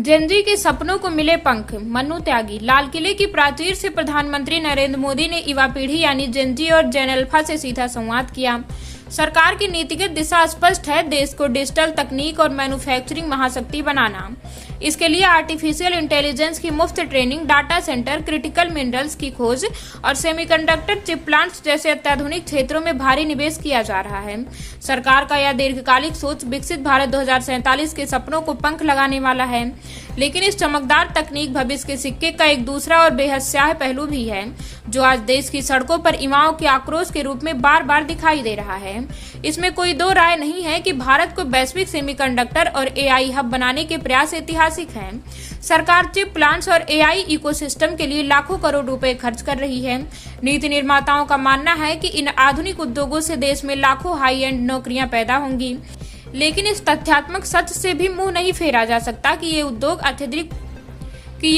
Gen Z के सपनों को मिले पंख, मन्नू त्यागी। लाल किले की प्राचीर से प्रधानमंत्री नरेंद्र मोदी ने युवा पीढ़ी यानी जेनजी और जेन अल्फा से सीधा संवाद किया। सरकार की नीतिगत दिशा स्पष्ट है, देश को डिजिटल तकनीक और मैन्युफैक्चरिंग महाशक्ति बनाना। इसके लिए आर्टिफिशियल इंटेलिजेंस की मुफ्त training, data centre, critical minerals की खोज और सेमीकंडक्टर चिप प्लांट्स जैसे अत्याधुनिक क्षेत्रों में भारी निवेश किया जा रहा है। सरकार का यह दीर्घकालिक सोच विकसित भारत 2047 के सपनों को पंख लगाने वाला है। लेकिन इस चमकदार तकनीक भविष्य के सिक्के का एक दूसरा और बेहद स्याह पहलू भी है, जो आज देश की सड़कों पर युवाओं के आक्रोश के रूप में बार बार दिखाई दे रहा है। इसमें कोई दो राय नहीं है कि भारत को वैश्विक सेमीकंडक्टर और एआई हब बनाने के प्रयास ऐतिहासिक हैं। सरकार चिप प्लांट्स और एआई इकोसिस्टम के लिए लाखों करोड़ रुपए खर्च कर रही है। नीति निर्माताओं का मानना है कि इन आधुनिक उद्योगों से देश में लाखों हाई एंड नौकरियां पैदा होंगी। लेकिन इस तथ्यात्मक सच से भी मुंह नहीं फेरा जा सकता कि ये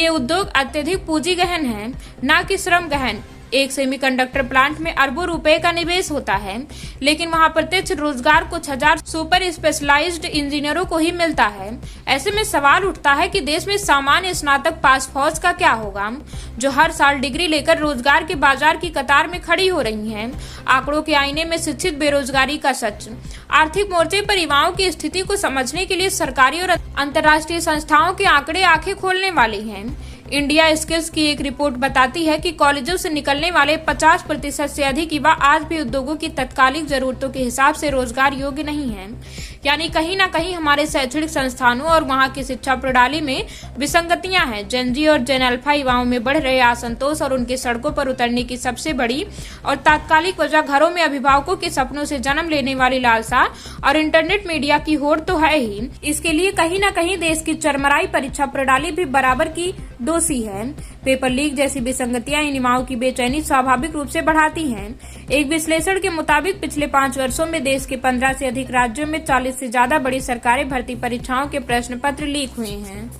उद्योग अत्यधिक पूंजी गहन है, न कि श्रम गहन। एक सेमीकंडक्टर प्लांट में अरबों रुपए का निवेश होता है, लेकिन वहां प्रत्यक्ष रोजगार कुछ हजार सुपर स्पेशलाइज्ड इंजीनियरों को ही मिलता है। ऐसे में सवाल उठता है कि देश में सामान्य स्नातक पास फौज का क्या होगा, जो हर साल डिग्री लेकर रोजगार के बाजार की कतार में खड़ी हो रही हैं। आंकड़ों के आईने में शिक्षित बेरोजगारी का सच। आर्थिक मोर्चे पर युवाओं की स्थिति को समझने के लिए सरकारी और अंतर्राष्ट्रीय संस्थाओं के आंकड़े आंखें खोलने वाले हैं। इंडिया स्किल्स की एक रिपोर्ट बताती है कि कॉलेजों से निकलने वाले 50% से अधिक युवा आज भी उद्योगों की तत्कालिक जरूरतों के हिसाब से रोजगार योग्य नहीं हैं। यानी कहीं ना कहीं हमारे शैक्षणिक संस्थानों और वहां की शिक्षा प्रणाली में विसंगतियां हैं। जेनजी और जेन अल्फा युवाओं में बढ़ रहे असंतोष और उनके सड़कों पर उतरने की सबसे बड़ी और तात्कालिक वजह घरों में अभिभावकों के सपनों से जन्म लेने वाली लालसा और इंटरनेट मीडिया की होड़ तो है ही। इसके लिए कहीं ना कहीं देश की चरमराई परीक्षा प्रणाली भी बराबर की दोषी है। पेपर लीक जैसी विसंगतियां इन युवाओं की बेचैनी स्वाभाविक रूप से बढ़ाती हैं। एक विश्लेषण के मुताबिक पिछले 5 वर्षों में देश के 15 से अधिक राज्यों में 40 से ज्यादा बड़ी सरकारी भर्ती परीक्षाओं के प्रश्न पत्र लीक हुए हैं।